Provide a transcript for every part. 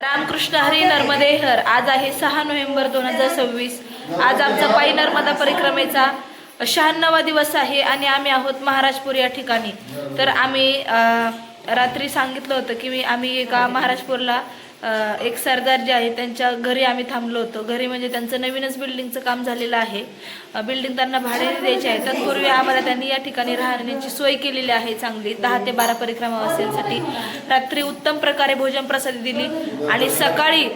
रामकृष्ण हरी नर्मदे हर. आज आहे 6 नोव्हेंबर 2026. आज आमचा पायी नर्मदा परिक्रमेचा 96वा दिवस आहे आणि आम्ही आहोत महाराजपूर या ठिकाणी. तर आम्ही रात्री सांगितलं होतं की आम्ही एका महाराजपूरला एक सरदार जे आहे त्यांच्या घरी आम्ही थांबलो होतो. घरी म्हणजे त्यांचं नवीनच बिल्डिंगचं काम झालेलं आहे. बिल्डिंग त्यांना भाड्याने द्यायची आहे. तत्पूर्वी आम्हाला त्यांनी या ठिकाणी राहण्याची सोय केलेली आहे चांगली. 10 ते 12 परिक्रमावासींसाठी रात्री उत्तम प्रकारे भोजन प्रसादी दिली आणि सकाळी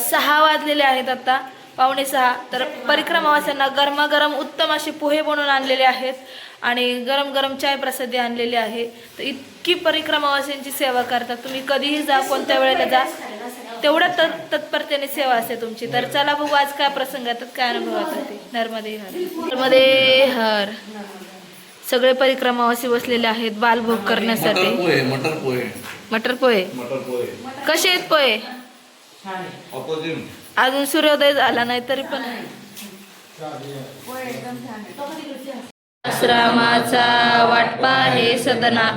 6 वाजलेले आहेत, आता 5:45. तर परिक्रमावासींना गरमागरम उत्तम असे पोहे बनवून आणलेले आहेत आणि गरम गरम चाय प्रसादी आणलेली आहे. तर इतकी परिक्रमावासींची सेवा करतात. तुम्ही कधीही जा, कोणत्या वेळेला जा, तेवढ्या तत्परतेने सेवा असते तुमची. तर चला बघू आज काय प्रसंग येतात, काय अनुभव येतात ते. नर्मदे हर, नर्मदे हर. सगळे परिक्रमावासी बसलेले आहेत बालभोग करण्यासाठी. मटर पोहे कसे आहेत पोहे? अजून सूर्योदय झाला नाही तरी पण श्रामाचा वाटपा हे सदना.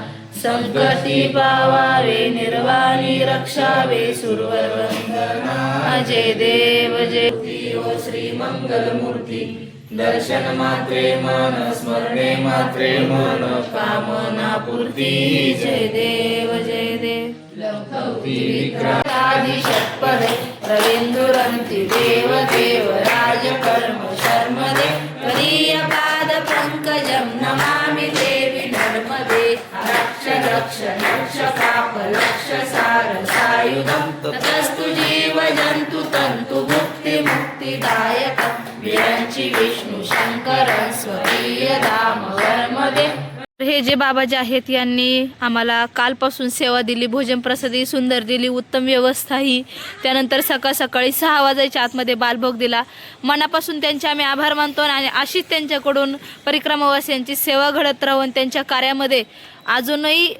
संकटी पावावे निर्वाणी रक्षावे सुरवर वंदना. जय देव जय देव श्री मंगल मूर्ती. दर्शन मात्रे मन स्मरणे मात्रे मन कामना पूर्ती. जय देव जय देव. आदि षट्पदे रवींदुरंती देव देव राजकर्म शर्मदे. त्वदीय पाद पंकजं नमामि देवी नर्मदे. रक्ष रक्ष रक्ष पाप रक्ष सार सायुधं. ततस्तु जीव जंतु तंतु मुक्ति मुक्तिदायक. विरंची विष्णू शंकर स्वकीय धाम वर्मदे. हे जे बाबाजी आहेत यांनी आम्हाला कालपासून सेवा दिली, भोजन प्रसादी सुंदर दिली, उत्तम व्यवस्था ही. त्यानंतर सकाळी 6 वाजायच्या आतमध्ये बालभोग दिला. मनापासून त्यांचे आम्ही आभार मानतो आणि अशीच त्यांच्याकडून परिक्रमावासियांची सेवा घडत राहून त्यांच्या कार्यामध्ये अजूनही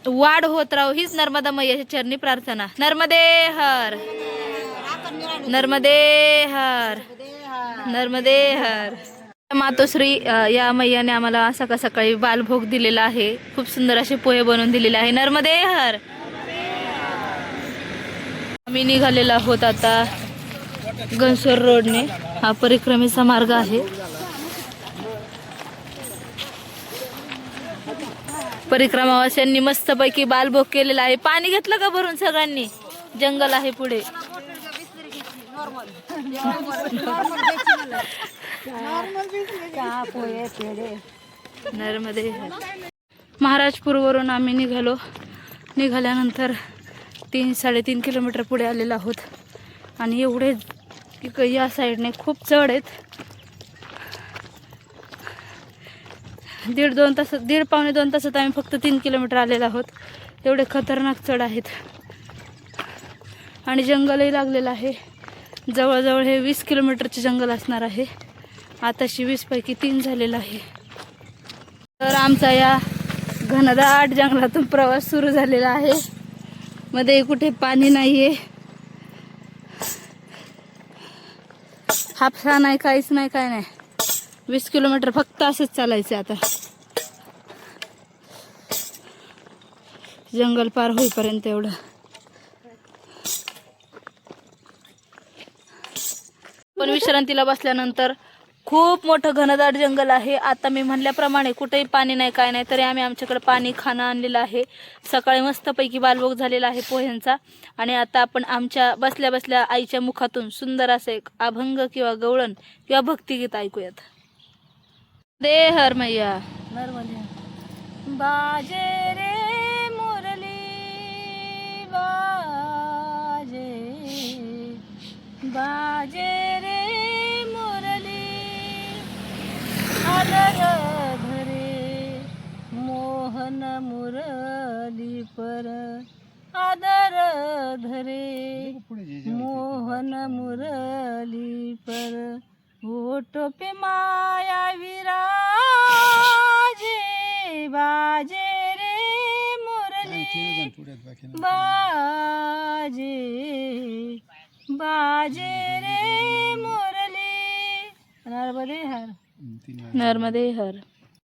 वाढ होत राहू हीच नर्मदा मैयाच्या चरणी प्रार्थना. नर्मदे हर, नर्मदे हर, नर्मदे हर. मातोश्री या मैयाने आम्हाला सकाळी बालभोग दिलेला आहे. खूप सुंदर असे पोहे बनवून दिलेले आहे. नर्मदे हर. आम्ही निघालेला आहोत आता घनसोर रोडने. हा परिक्रमेचा मार्ग आहे. परिक्रमावासियांनी मस्तपैकी बालभोग केलेला आहे. पाणी घेतलं का भरून सगळ्यांनी? जंगल आहे पुढे. नर्मदे. महाराजपूरवरून आम्ही निघाल्यानंतर 3-3.5 किलोमीटर पुढे आलेलो आहोत आणि एवढे या साईडने खूप चढ आहेत. 1.5-2 तासात आम्ही फक्त 3 किलोमीटर आलेलो आहोत. एवढे खतरनाक चढ आहेत आणि जंगलही लागलेलं आहे. जवळजवळ हे 20 किलोमीटरचे जंगल असणार आहे. आताशी 20 पैकी 3 झालेला आहे. तर आमचा या घनदाट जंगलातून प्रवास सुरू झालेला आहे. मध्ये कुठे पाणी नाहीये, हापसा नाही, काहीच नाही, काय नाही. 20 किलोमीटर फक्त असंच चालायचं आता जंगल पार होईपर्यंत. एवढं पण विश्रांतीला बसल्यानंतर खूप मोठं घनदाट जंगल आहे. आता मी म्हणल्याप्रमाणे कुठेही पाणी नाही, काय नाही, तरी आम्ही आमच्याकडे पाणी खाणं आणलेलं आहे. सकाळी मस्तपैकी बालभोग झालेला आहे पोह्यांचा आणि आता आपण आमच्या बसल्या बसल्या आईच्या मुखातून सुंदर असं एक अभंग किंवा गवळण किंवा भक्तिगीत ऐकूयात. दे हर मैया. नर्मदे. बाजे रे मुरली बाजे, बाजे रे मुरली. आदर धरे मोहन मुरली पर. आदर धरे मोहन मुरली पर. होठों पे माया विराजे. बाजे रे मुरली बाजे, बाजे रे मुरली. नर्मदे हर, नर्मदे हर.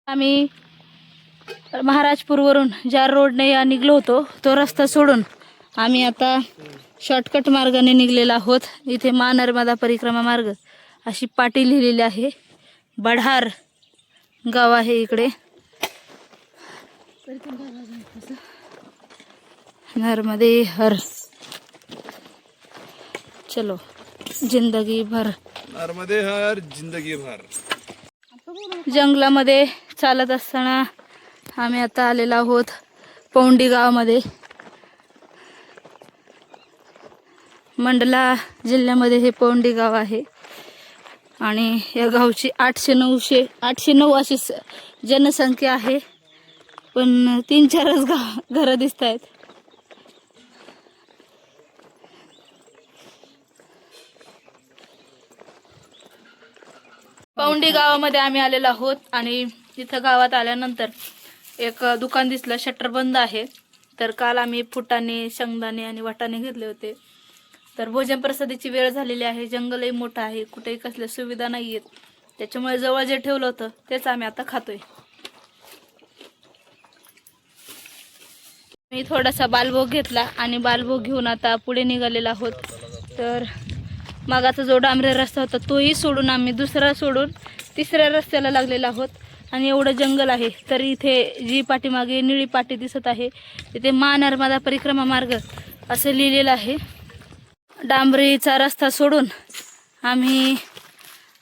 आम्ही महाराजपूरवरून ज्या रोडने निघलो होतो तो रस्ता सोडून आम्ही आता शॉर्टकट मार्गाने निघलेलो आहोत. इथे मा नर्मदा परिक्रमा मार्ग अशी पाटी लिहिलेली आहे. बढार गाव आहे इकडे. नर्मदे हर, चलो जिंदगी भर. नर्मदे हर जिंदगी भर. जंगलामध्ये चालत असताना आम्ही आता आलेलो आहोत पौंडी गावामध्ये. मंडला जिल्ह्यामध्ये हे पौंडी गाव आहे आणि या गावची 809 अशी जनसंख्या आहे. पण 3-4च घरं दिसत आहेत. पौंडी गावामध्ये आम्ही आलेलो आहोत आणि इथं गावात आल्यानंतर एक दुकान दिसलं, शटर बंद आहे. तर काल आम्ही फुटाणे, शेंगदाणे आणि वाटाणे घेतले होते. तर भोजन प्रसादीची वेळ झालेली आहे. जंगलही मोठं आहे, कुठेही कसल्या सुविधा नाही आहेत. त्याच्यामुळे जवळ जे ठेवलं होतं तेच आम्ही आता खातोय. मी थोडासा बालभोग घेतला आणि बालभोग घेऊन आता पुढे निघालेलो आहोत. तर मागाचा जो डांबरे रस्ता होता तोही सोडून आम्ही दुसरा सोडून तिसऱ्या रस्त्याला लागलेलो आहोत. आणि एवढं जंगल आहे तरी इथे जी पाठीमागे निळी पाटी दिसत आहे तिथे मा नर्मदा परिक्रमा मार्ग असं लिहिलेलं आहे. डांबरीचा रस्ता सोडून आम्ही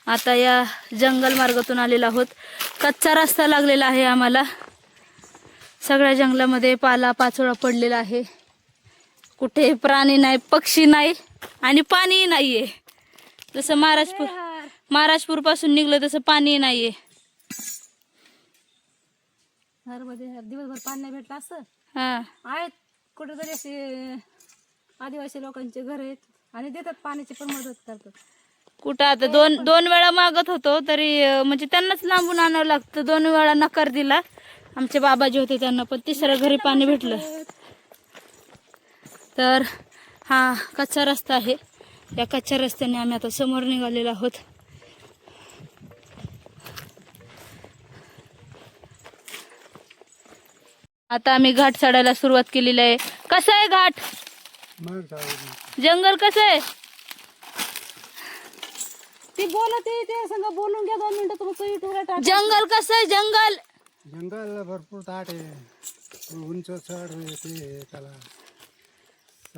आता या जंगल मार्गातून आलेलो आहोत. कच्चा रस्ता लागलेला आहे आम्हाला. सगळ्या जंगलामध्ये पाला पाचोळा पडलेला आहे. कुठे प्राणी नाही, पक्षी नाही आणि पाणीही नाहीये. जसं महाराजपूर पासून निघलं तसं पाणी नाहीये. दिवसभर पाणी नाही भेटलं असं. हा, आहेत कुठेतरी असे आदिवासी लोकांचे घर आहेत आणि देतात, पाण्याची पण मदत करतात. कुठं आता दोन वेळा मागत होतो तरी म्हणजे त्यांनाच लांबून आणावं लागतं. 2 वेळा नकार दिला आमचे बाबाजी होते त्यांना, पण तिसऱ्या घरी पाणी भेटलं. तर हा कच्चा रस्ता आहे. या कच्च्या रस्त्याने आम्ही आता समोर निघालेलो आहोत. आता आम्ही घाट चढायला सुरुवात केलेली आहे. कसं आहे घाट? जंगल कसं आहे? ती बोलते ते संग बोलून घ्या 2 मिनिटं. तुमचं युट्यूबला टाक. जंगल कसं आहे? जंगल भरपूर ताट आहे, उंच चढ येते त्याला.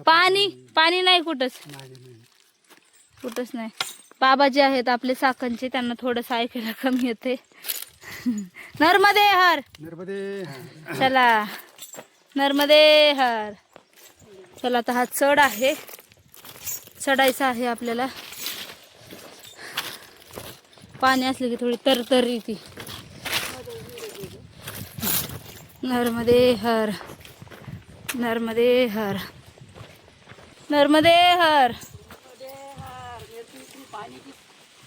पाणी नाही कुठंच नाही. बाबा जे आहेत आपले साखनचे त्यांना थोडंसं ऐकायला कमी येते. नर्मदे हर, चला नर्मदे हर. चला आता हा चढ आहे, चढायचा आहे आपल्याला. पाणी असले की थोडी तरतर येते. नर्मदे हर, नर्मदे हर, नर्मदे हर. पानी की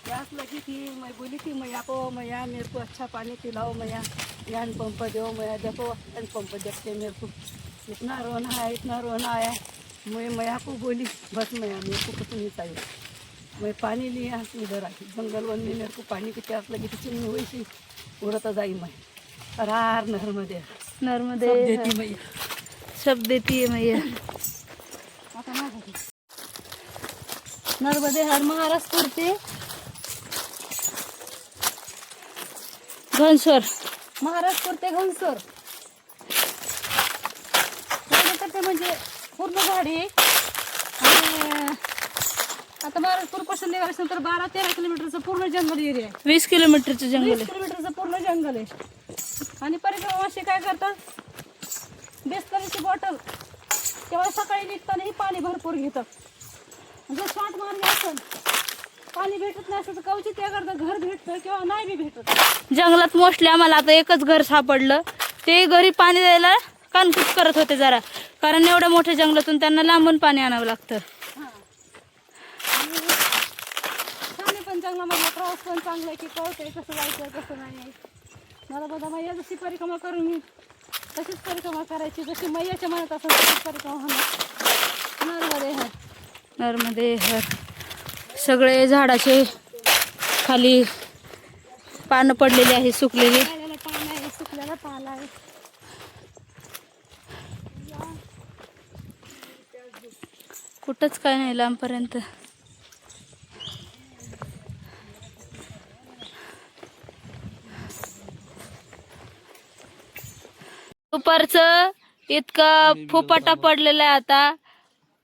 प्यास लगी थी, मैं बोली थी मैया को, मैया मेरे को अच्छा पानी पिलाओ मैया, हैंड पंप दो मैया. देखो हैंड पंप देखते मेरे को इतना रोना आया. मैं मैया को बोली बस मैया मेरे को कुछ नहीं चाहिए. मैं पानी लिया इधर आई जंगल वन में. मेरे को पानी की प्यास लगी थी, चिमनी वैसी उड़ता जाई मैं. हरार नर्मदे नर्मदे सब देती मैया, सब देती है मैया. नर्मदे हर महाराष्ट्र ते घनसोर. महाराष्ट्र ते घनसोर करते म्हणजे पूर्ण झाडी. आणि आता महाराष्ट्र पासून निघाल्यानंतर 12-13 किलोमीटरचं पूर्ण जंगल एरिया आहे. 20 किलोमीटरचं जंगल 20 आहे. किलोमीटरचं पूर्ण जंगल आहे. आणि परिक्रमावासी काय करतात, बिस्लरीची बॉटल तेव्हा सकाळी निघतानाही पाणी भरपूर घेतात. जर शॉर्ट मार्ग असेल पाणी भेटत नाही असं तर कवचित त्या करता घर भेटतं किंवा नाही बी भेटत. जंगलात मोस्टली आम्हाला आता एकच घर सापडलं. ते घरी पाणी द्यायला कानकुट करत होते जरा, कारण एवढ्या मोठ्या जंगलातून त्यांना लांबून पाणी आणावं लागतं. आणि छान पण जंगलामधला प्रवास पण चांगला आहे की कळतंय कसं जायचं कसं नाही. मला बघा मैया जशी परिक्रमा करून मी तशीच परिक्रमा करायची, जशी मैयाच्या मनात असेल तशीच परिक्रमा होणार. नर्मदे हर, नर्मदे हर. सगळे झाडाचे खाली पानं पडलेली आहे, सुकलेली. पाण्याला पान आहे, सुकलेला पाला आहे. कुठंच काय नाही लांबपर्यंत. दुपारचं इतकं फोपाटा पडलेला आहे आता.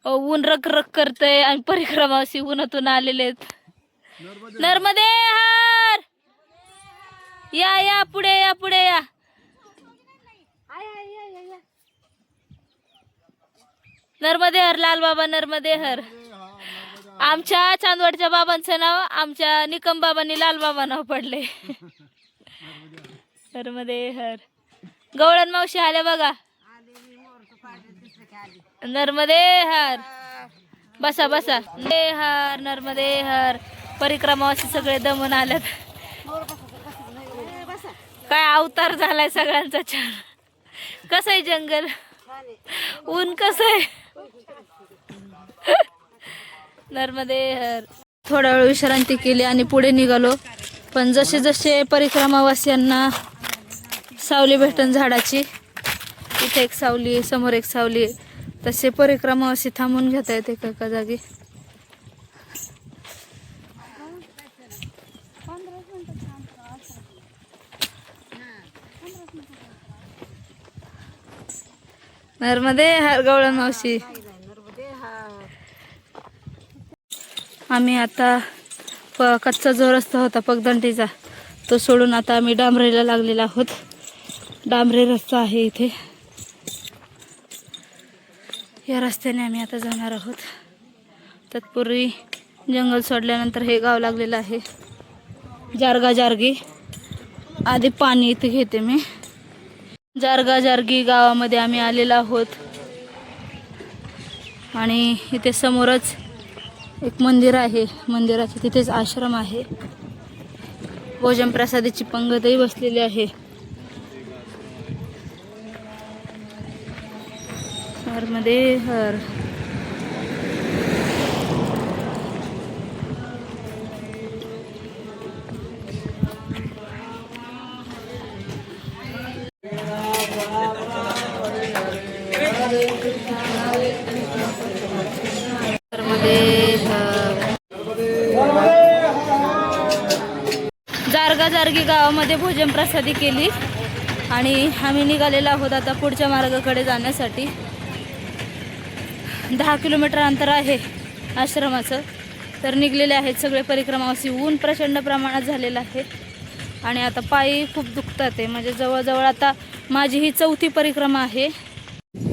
ऊन रख रख करतय आणि परिक्रमा अशी उन्हातून आलेले आहेत. नर्मदे हर, या या पुढे या पुढे या. नर्मदे हर लाल बाबा, नर्मदे हर. आमच्या चांदवडच्या बाबांचं नाव आमच्या निकम बाबांनी लाल बाबा नाव पडले. नर्मदे हर. गवळण मावशी आल्या बघा. नर्मदे हर. बसा बसा. नर्मदे हर, नर्मदे हर. परिक्रमावासी सगळे दमून आल्यात. काय अवतार झालाय सगळ्यांचा छान. कसं आहे जंगल, ऊन कसं आहे. नर्मदे हर. थोडा वेळ विश्रांती केली आणि पुढे निघालो. पण जसे जसे परिक्रमावासियांना सावली भेटन झाडाची, इथे एक सावली, समोर एक सावली, तसे परिक्रमावासी थांबून घेता येते एका जागी. नर्मदे हर गवळण मावशी. आम्ही आता कच्चा जो रस्ता होता पगदंडीचा तो सोडून आता आम्ही डांबरेला लागलेला आहोत. डांबरे रस्ता आहे इथे. या रस्त्याने आम्ही आता जाणार आहोत. तत्पूर्वी जंगल सोडल्यानंतर हे गाव लागलेलं आहे जारगा जारगी. आधी पाणी इथे घेते मी. जारगा जारगी गावामध्ये आम्ही आलेलो आहोत आणि इथे समोरच एक मंदिर आहे. मंदिराच्या तिथेच आश्रम आहे. भोजन प्रसादाची पंगतही बसलेली आहे. नर्मदे हर. जारगा जारगी गावामध्ये भोजन प्रसादी केली आणि आम्ही निघालेलो आहोत आता पुढच्या मार्गाकडे जाण्यासाठी. 10 किलोमीटर अंतर आहे आश्रमाचं. तर निघलेले आहेत सगळे परिक्रमावासी. ऊन प्रचंड प्रमाणात झालेलं आहे आणि आता पायी खूप दुखतात आहे. म्हणजे जवळजवळ आता माझी ही 4थी परिक्रमा आहे.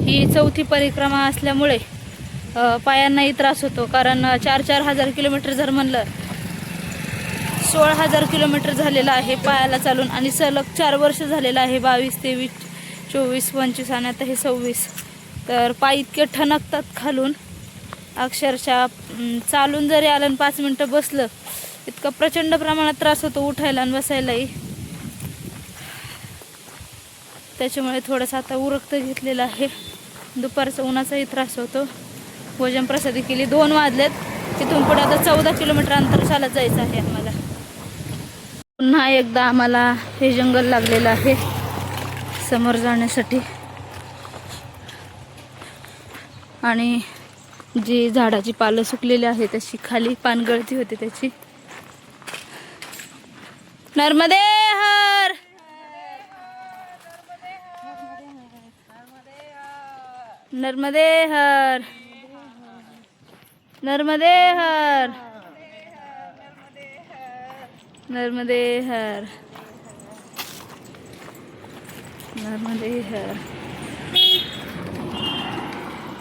ही 4थी परिक्रमा असल्यामुळे पायांनाही त्रास होतो. कारण 4-4 हजार किलोमीटर जर म्हणलं 16,000 किलोमीटर झालेलं आहे पायाला चालून. आणि सलग 4 वर्ष झालेलं आहे. 22, 23, 24, 25 आणि आता हे 26. तर पाय इतके ठणकतात खालून अक्षरशः. चालून जरी आलं आणि 5 मिनटं बसलं इतकं प्रचंड प्रमाणात त्रास होतो उठायला आणि बसायलाही. त्याच्यामुळे थोडंसं आता उरकत घेतलेलं आहे. दुपारचा उन्हाचाही त्रास होतो. भोजन प्रसादी केली. 2 वाजलेत. तिथून पुढे आता 14 किलोमीटर अंतर चालत जायचं आहे आम्हाला. पुन्हा एकदा आम्हाला हे जंगल लागलेलं आहे समोर जाण्यासाठी. आणि जी झाडाची पालं सुकलेली आहे तशी खाली पानगळती होते त्याची. नर्मदे हर. नर्मदे हर. नर्मदे हर. नर्मदे हर. नर्मदे हर.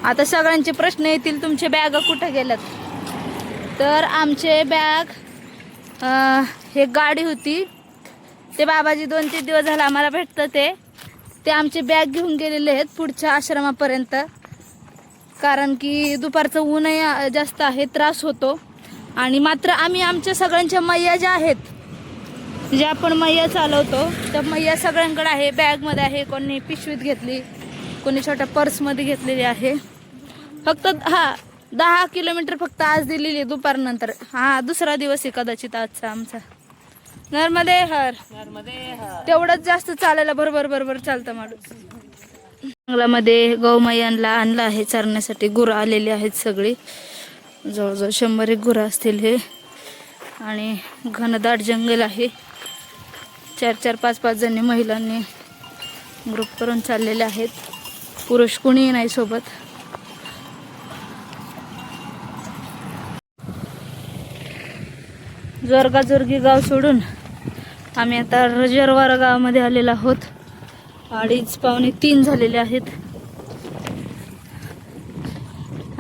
आता सगळ्यांचे प्रश्न येतील तुमचे बॅग कुठे गेल्यात. तर आमचे बॅग हे गाडी होती ते बाबाजी 2-3 दिवस झाला आम्हाला भेटतं ते आमचे बॅग घेऊन गेलेले आहेत पुढच्या आश्रमापर्यंत. कारण की दुपारचं ऊनही जास्त आहे, त्रास होतो. आणि मात्र आम्ही आमच्या सगळ्यांच्या मैया ज्या आहेत, ज्या आपण मैया चालवतो त्या मैया सगळ्यांकडे आहे. बॅगमध्ये आहे, कोणी पिशवीत घेतली, कोणी छोट्या पर्समध्ये घेतलेली आहे. फक्त 10 किलोमीटर फक्त आज दिलेली आहे दुपारनंतर. दुसरा दिवस आहे कदाचित आजचा आमचा. नर्मदे हर. तेवढंच जास्त चालायला बरोबर चालतं माणूस. जंगलामध्ये गौमयांना आणलं आहे चरण्यासाठी. गुरं आलेली आहेत सगळी, जवळजवळ 100 गुरं असतील हे. आणि घनदाट जंगल आहे. 4-4, 5-5 जणी महिलांनी ग्रुप करून चाललेले आहेत. पुरुष कुणीही नाही सोबत. जोरगाजोरगी गाव सोडून आम्ही आता रजरवारा गावामध्ये आलेलो आहोत. 2:30-3 झालेले आहेत.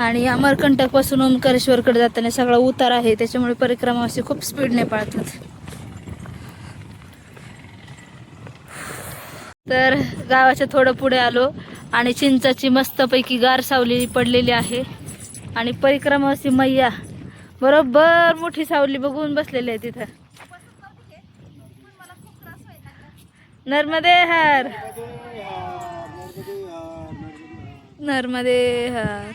आणि अमरकंटक पासून ओंकारेश्वरकडे जाताना सगळा उतार आहे, त्याच्यामुळे परिक्रमावासी खूप स्पीडने पळतात. तर गावाच्या थोडं पुढे आलो आणि चिंचाची मस्तपैकी गार सावली पडलेली आहे. आणि परिक्रमावासी मैया बरोबर मोठी सावली बघून बसलेली आहे तिथं. नर्मदे हर, नर्मदे हर.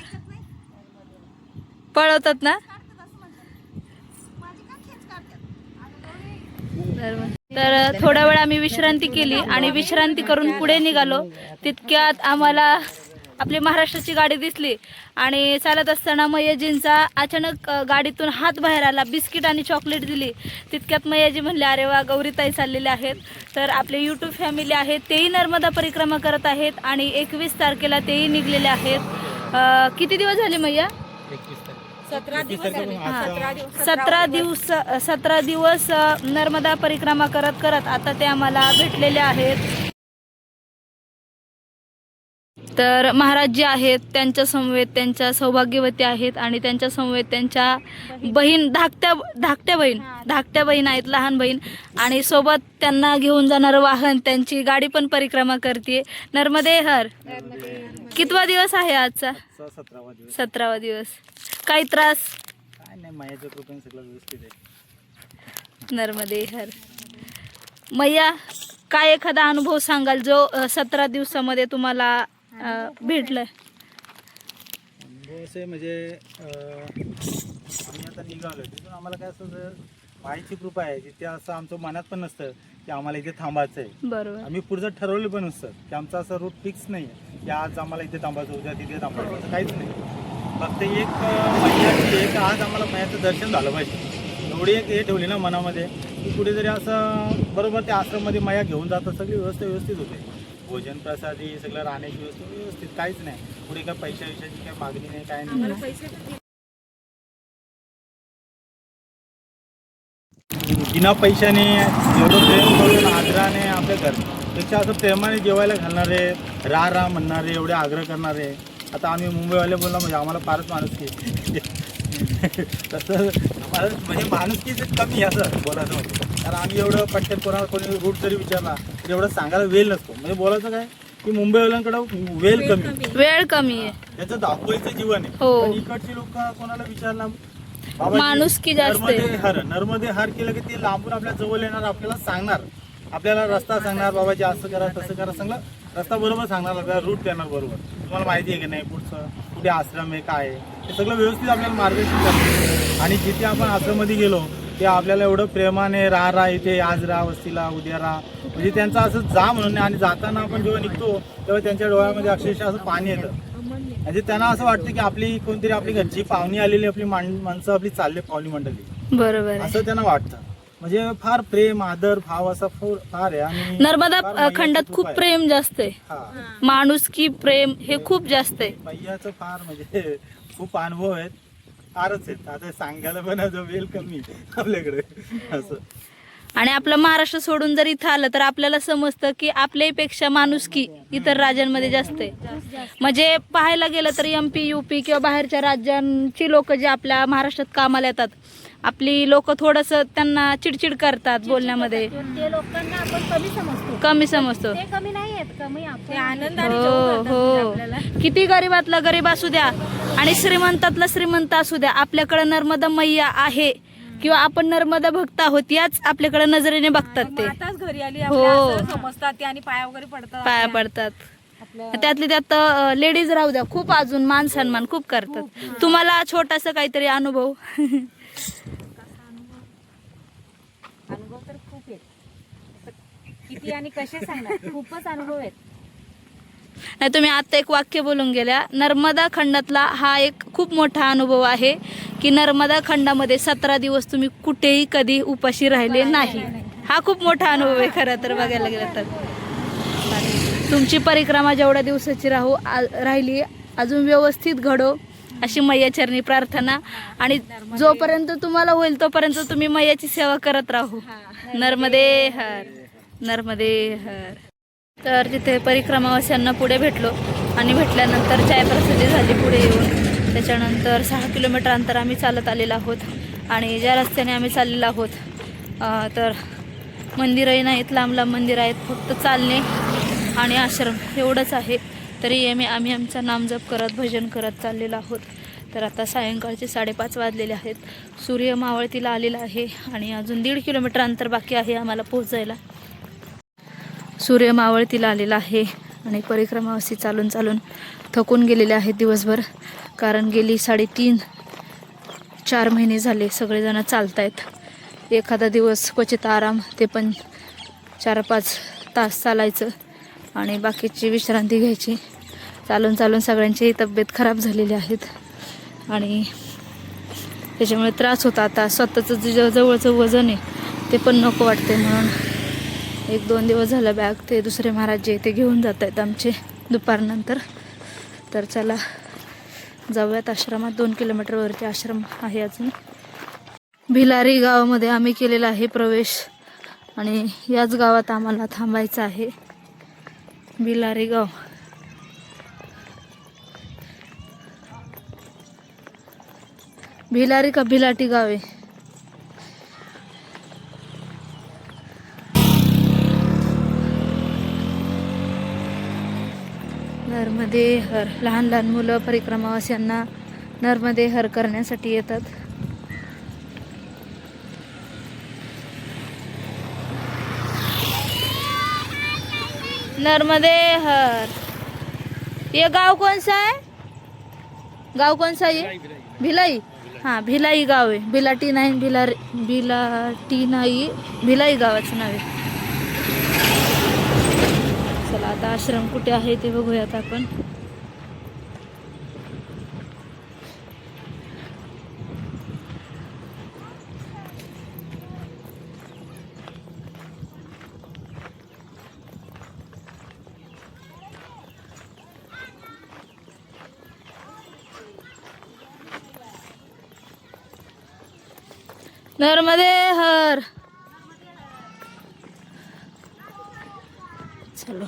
पळवतात ना. तर थोडा वेळ आम्ही विश्रांती केली आणि विश्रांती करून पुढे निघालो. तितक्यात आम्हाला आपली महाराष्ट्राची गाडी दिसली आणि चालत असताना मैयाजींचा अचानक गाडीतून हात बाहेर आला. बिस्किट आणि चॉकलेट दिली. तितक्यात मैयाजी म्हणले, अरे वा, गौरीताई चाललेले आहेत. तर आपले यूट्यूब फॅमिली आहेत, तेही नर्मदा परिक्रमा करत आहेत आणि 21 तारखेला तेही निघलेले आहेत. किती दिवस झाले मैया? 17 दिवस नर्मदा परिक्रमा करत करत आता ते आम्हाला भेटलेले आहेत. तर महाराज जे आहेत त्यांच्या समवेत त्यांच्या सौभाग्यवती आहेत आणि त्यांच्या समवेत त्यांच्या बहीण धाकट्या बहीण आहेत, लहान बहीण. आणि सोबत त्यांना घेऊन जाणारं वाहन, त्यांची गाडी पण परिक्रमा करते. नर्मदे हर. कितवा दिवस आहे आजचा? 17वा दिवस. काही त्रास? नर्मदे हर. मैया, काय एखादा अनुभव सांगाल जो 17 दिवसामध्ये तुम्हाला भेटलाय? असे म्हणजे आम्ही आता निघालो तिथून आम्हाला काय असं माईची कृपा आहे, तिथे असं आमचं मनात पण नसतं की आम्हाला इथे थांबायचं आहे. बरोबर. आम्ही पुढचं ठरवलं पण नसतं की आमचा असं रूट फिक्स नाही आहे की आज आम्हाला इथे थांबायचं, उद्या तिथे थांबायचं, असं काहीच नाही. फक्त एक महिन्याची एक आज आम्हाला महिन्याचं दर्शन झालं पाहिजे, एवढी एक हे ठेवली ना मनामध्ये की कुठेतरी असं बरोबर त्या आश्रममध्ये माया घेऊन जातात, सगळी व्यवस्था व्यवस्थित होते. भोजन प्रसादी सगळं, राहण्याची व्यवस्था व्यवस्थित, काहीच नाही. पुढे काय पैशा विषयाची काही मागणी नाही, काय नाही. बिना पैशाने एवढं प्रेम करून आग्रहाने आपल्या घरपेक्षा असं प्रेमाने जेवायला घालणारे, राह म्हणणारे, एवढे आग्रह करणारे. आता आम्ही मुंबईवाले बोलला म्हणजे आम्हाला फारच माणुसकी तसं म्हणजे माणुसकीच कमी असं बोलायचं म्हणजे. कारण आम्ही एवढं पटकन कोणी रूट जरी विचारला तर एवढं सांगायला वेळ नसतो. म्हणजे बोलायचं काय की मुंबईवाल्यांकडं वेळ कमी आहे, त्याचं धावपळीचं जीवन आहे. पण इकडची लोक कोणाला विचारला माणुसकी जास्त आहे. नर्मदे हार केलं की ते लांबून आपल्या जवळ येणार, आपल्याला सांगणार, आपल्याला रस्ता सांगणार, बाबाजी असं करा तसं करा, सगळं रस्ता बरोबर सांगणार, आपल्याला रूट देणार बरोबर. तुम्हाला माहिती आहे की नाही पुढचं कुठे आश्रम आहे, काय आहे, ते सगळं व्यवस्थित आपल्याला मार्गदर्शन करतात. आणि जिथे आपण आश्रममध्ये गेलो ते आपल्याला एवढं प्रेमाने राहा इथे, आज राहा वस्तीला, उद्या राहा, म्हणजे त्यांचं असं जा म्हणून. आणि जाताना आपण जेव्हा निघतो तेव्हा त्यांच्या डोळ्यामध्ये अक्षरशः असं पाणी येतं. म्हणजे त्यांना असं वाटतं की आपली कोणतरी आपली घरची पाहुणी आलेली, आपली माणसं आपली चालले, पाहुणी मंडळी, बरोबर असं त्यांना वाटतं. म्हणजे फार प्रेम, आदर, भाव असा फार आहे. आणि नर्मदा खंडात खूप प्रेम जास्त आहे, माणुसकी, प्रेम हे खूप जास्त आहे. मैयाचं फार म्हणजे खूप अनुभव आहेत, फारच आहेत. आता सांगायला पण वेळ कमी आपल्याकडे असं. आणि आपलं महाराष्ट्र सोडून जर इथं आलं तर आपल्याला समजतं की आपल्यापेक्षा माणुसकी इतर राज्यांमध्ये जास्त आहे. म्हणजे पाहायला गेलं तर MP, UP किंवा बाहेरच्या राज्यांची लोक जे आपल्या महाराष्ट्रात कामाला येतात, आपली लोक थोडंसं त्यांना चिडचिड करतात बोलण्यामध्ये, ते लोकांना आपण कमी समजतो. ते कमी नाही आहेत, कमी आपण हो. किती गरीबातला गरीब असू द्या आणि श्रीमंतातला श्रीमंत असू द्या, आपल्याकडे नर्मदा मैया आहे किंवा आपण नर्मदा भक्त आहोत याच आपल्याकडे नजरेने बघतात. ते आताच घरी आली समजतात ते आणि पाया वगैरे पडतात. त्यातले त्यात लेडीज राहू द्या, खूप अजून मान सन्मान खूप करतात. तुम्हाला छोटासा काहीतरी अनुभव? अनुभव तर खूप आहेत, किती आणि कसे सांगणार, खूपच अनुभव आहेत. नाही, तुम्ही आत्ता एक वाक्य बोलून गेल्या. नर्मदा खंडातला हा एक खूप मोठा अनुभव आहे की नर्मदा खंडामध्ये 17 दिवस तुम्ही कुठेही कधी उपाशी राहिले नाही. हा खूप मोठा अनुभव आहे खरं तर बघायला गेलं तर. तुमची परिक्रमा जेवढ्या दिवसाची राहिली अजून व्यवस्थित घडो अशी मैयाचरणी प्रार्थना. आणि जोपर्यंत तुम्हाला होईल तोपर्यंत तुम्ही मैयाची सेवा करत राहू. नर्मदे हर, नर्मदे हर. तर तिथे परिक्रमावासियांना पुढे भेटलो आणि भेटल्यानंतर चायप्रसादी झाली पुढे येऊन. त्याच्यानंतर 6 किलोमीटर अंतर आम्ही चालत आलेलो आहोत. आणि ज्या रस्त्याने आम्ही चाललेलो आहोत तर मंदिरही नाहीत, लांब लांब मंदिर आहेत, फक्त चालणे आणि आश्रम एवढंच आहे. तरी आम्ही आमचा नामजप करत भजन करत चाललेलो आहोत. तर आता सायंकाळचे 5:30 वाजलेले आहेत. सूर्य मावळतीला आलेला आहे आणि अजून 1.5 किलोमीटर अंतर बाकी आहे आम्हाला पोहोचायला. सूर्य मावळतीला आलेला आहे आणि परिक्रमावासी चालून चालून थकून गेलेले आहेत दिवसभर. कारण गेली 3.5-4 महिने झाले सगळेजण चालत आहेत. एखादा दिवस क्वचित आराम, ते पण 4-5 तास चालायचं आणि बाकीची विश्रांती घ्यायची. चालून चालून सगळ्यांची तब्येत खराब झालेली आहेत आणि त्याच्यामुळे त्रास होता. आता स्वतःचं जे जवळचं वजन आहे ते पण नको वाटते, म्हणून 1-2 दिवस झालं बॅग ते दुसरे महाराज जे ते घेऊन जात आहेत आमचे दुपारनंतर. तर चला जाऊयात आश्रमात. 2 किलोमीटरवरती आश्रम आहे अजून. भिलारी गावामध्ये आम्ही केलेला आहे प्रवेश आणि याच गावात आम्हाला थांबायचं आहे. भिलारी गाव. भिलारी का भिलाटी गाव आहे. नर्मदे हर. लहान लहान मुलं परिक्रमावासियांना नर्मदे हर करण्यासाठी येतात. नर्मदे हर. ये गाव कौन सा है? गाव कौन सा है? भिलाई. हाँ, भिलाई गाव आहे. भिलाटी नाही, भिलाटी नाही, भिलाई गावाचं नाव आहे. चला आता आश्रम कुठे आहे ते बघूयात आपण. नर्मदे हर. चलो.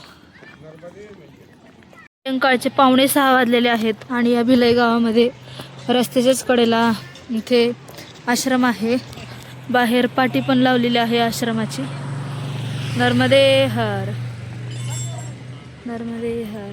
सायंकाळचे 5:45 वाजलेले आहेत आणि या भिलाई गावामध्ये रस्त्याच्याच कडेला इथे आश्रम आहे. बाहेर पाटी पण लावलेली आहे आश्रमाची. नर्मदे हर, नर्मदे हर.